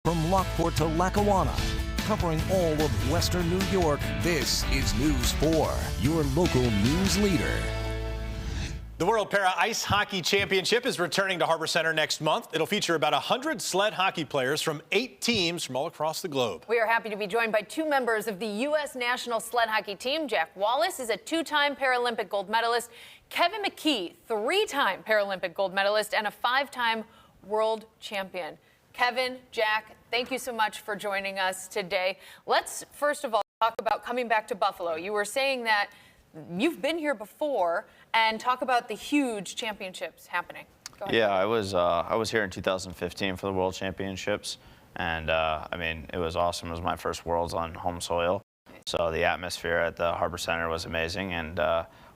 From Lockport to Lackawanna, covering all of Western New York, this is News 4, your local news leader. The World Para Ice Hockey Championship is returning to Harbor Center next month. It'll feature about 100 sled hockey players from 8 teams from all across the globe. We are happy to be joined by 2 members of the U.S. national sled hockey team. Jack Wallace is a 2-time Paralympic gold medalist. Kevin McKee, 3-time Paralympic gold medalist and a 5-time world champion. Kevin, Jack, thank you so much for joining us today. Let's first of all talk about coming back to Buffalo. You were saying that you've been here before, and talk about the huge championships happening. Go ahead. Yeah, I was here in 2015 for the World Championships, and I mean, it was awesome. It was my first Worlds on home soil, so the atmosphere at the Harbor Center was amazing, and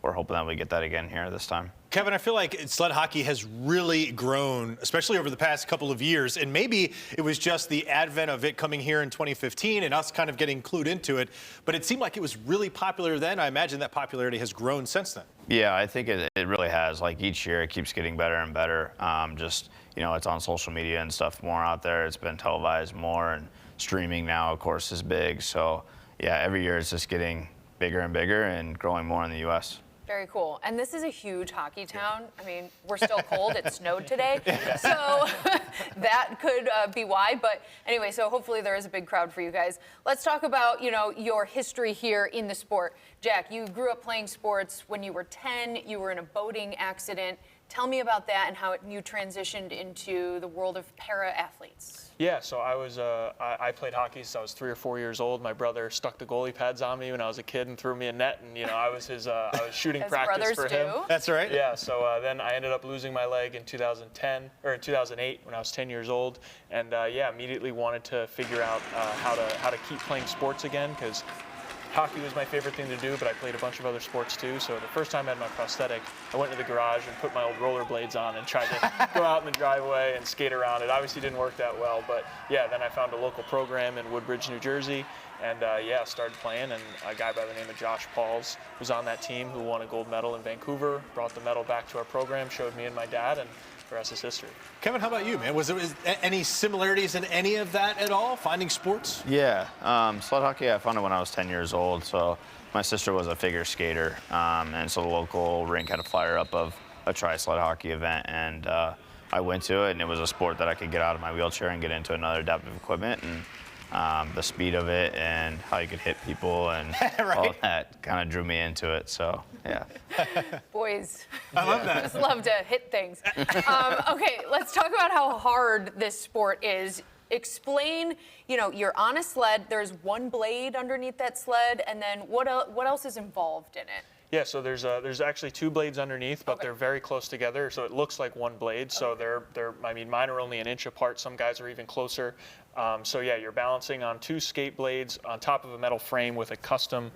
we're hoping that we get that again here this time. Kevin, I feel like sled hockey has really grown, especially over the past couple of years, and maybe it was just the advent of it coming here in 2015 and us kind of getting clued into it, but it seemed like it was really popular then. I imagine that popularity has grown since then. Yeah, I think it really has. Like, each year it keeps getting better and better. Just, you know, it's on social media and stuff more out there. It's been televised more, and streaming now, of course, is big. So, yeah, every year it's just getting bigger and bigger and growing more in the U.S. Very cool. And this is a huge hockey town. I mean, we're still cold. It snowed today. So that could be why. But anyway, so hopefully there is a big crowd for you guys. Let's talk about, you know, your history here in the sport. Jack, you grew up playing sports when you were 10. You were in a boating accident. Tell me about that and how you transitioned into the world of para-athletes. Yeah, so I played hockey since I was 3 or 4 years old. My brother stuck the goalie pads on me when I was a kid and threw me a net, and you know I was shooting practice for him. That's right. Yeah, so then I ended up losing my leg in 2008 when I was 10 years old, and yeah, immediately wanted to figure out how to keep playing sports again, because hockey was my favorite thing to do, but I played a bunch of other sports too. So the first time I had my prosthetic, I went to the garage and put my old rollerblades on and tried to go out in the driveway and skate around. It obviously didn't work that well, but yeah, then I found a local program in Woodbridge, New Jersey, and yeah, started playing, and a guy by the name of Josh Pauls was on that team who won a gold medal in Vancouver, brought the medal back to our program, showed me and my dad, and the rest is history. Kevin, how about you, man? Was any similarities in any of that at all, finding sports? Yeah, sled hockey, I found it when I was 10 years old. So my sister was a figure skater, and so the local rink had a flyer up of a tri-sled hockey event, and I went to it, and it was a sport that I could get out of my wheelchair and get into another adaptive equipment, and the speed of it and how you could hit people and right. all that kind of drew me into it. So, yeah. Boys, I love that. Just love to hit things. Okay, let's talk about how hard this sport is. Explain, you know, you're on a sled, there's one blade underneath that sled, and then what else is involved in it? Yeah, so there's actually 2 blades underneath, but Okay. they're very close together, so it looks like one blade. So they're I mean, mine are only an inch apart. Some guys are even closer. So yeah, you're balancing on 2 skate blades on top of a metal frame with a custom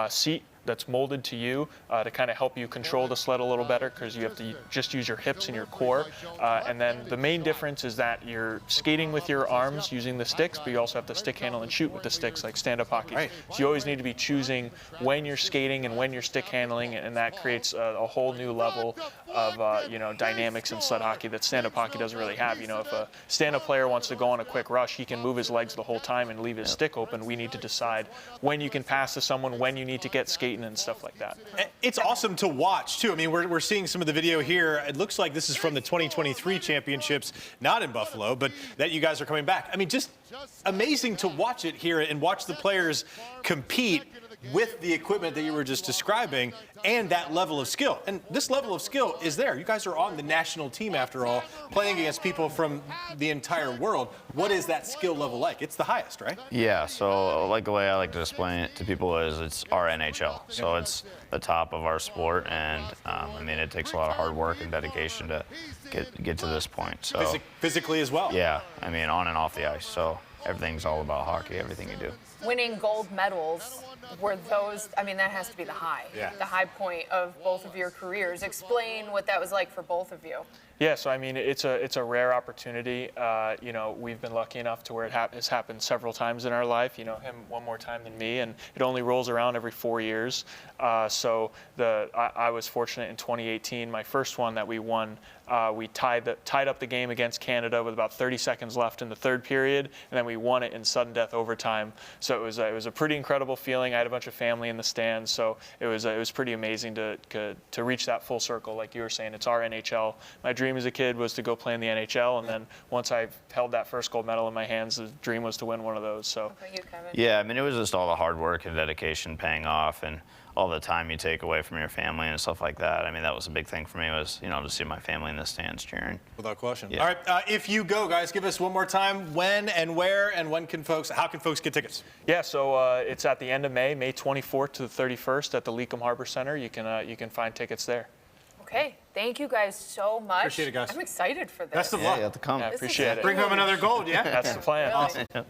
seat that's molded to you to kind of help you control the sled a little better, because you have to just use your hips and your core. And then the main difference is that you're skating with your arms using the sticks, but you also have to stick handle and shoot with the sticks like stand-up hockey. Right. So you always need to be choosing when you're skating and when you're stick handling, and that creates a whole new level of you know, dynamics in sled hockey that stand-up hockey doesn't really have. You know, if a stand-up player wants to go on a quick rush, he can move his legs the whole time and leave his stick open. We need to decide when you can pass to someone, when you need to get skating and stuff like that. It's awesome to watch, too. I mean, we're seeing some of the video here. It looks like this is from the 2023 championships, not in Buffalo, but that you guys are coming back. I mean, just amazing to watch it here and watch the players compete with the equipment that you were just describing and that level of skill. And this level of skill is there. You guys are on the national team, after all, playing against people from the entire world. What is that skill level like? It's the highest, right? Yeah, so like the way I like to explain it to people is it's our NHL. So it's the top of our sport, and I mean, it takes a lot of hard work and dedication to get to this point. So Physically as well. yeah, I mean, on and off the ice. So everything's all about hockey, everything you do. Winning gold medals, were those, I mean, that has to be the high point of both of your careers. Explain what that was like for both of you. Yeah, so I mean, it's a rare opportunity. You know, we've been lucky enough to where it has happened several times in our life. You know, him one more time than me, and it only rolls around every 4 years. So I was fortunate in 2018, my first one that we won. We tied up the game against Canada with about 30 seconds left in the third period, and then we won it in sudden death overtime. So it was a pretty incredible feeling. I had a bunch of family in the stands, so it was pretty amazing to reach that full circle. Like you were saying, it's our NHL. My dream as a kid was to go play in the NHL, and then once I held that first gold medal in my hands, the dream was to win one of those. So. What about you, Kevin? Yeah, I mean, it was just all the hard work and dedication paying off, and all the time you take away from your family and stuff like that. I mean, that was a big thing for me, was, you know, to see my family in the stands cheering. Without question. Yeah. All right, if you go, guys, give us one more time when and where and how can folks get tickets? Yeah, so it's at the end of May, May 24th to the 31st at the Leakham Harbor Center. You can find tickets there. Okay, thank you guys so much. Appreciate it, guys. I'm excited for this. Best of Yeah, luck. you have to come. Yeah, This is appreciate it. Bring home another gold, yeah? That's the plan. Really. Awesome.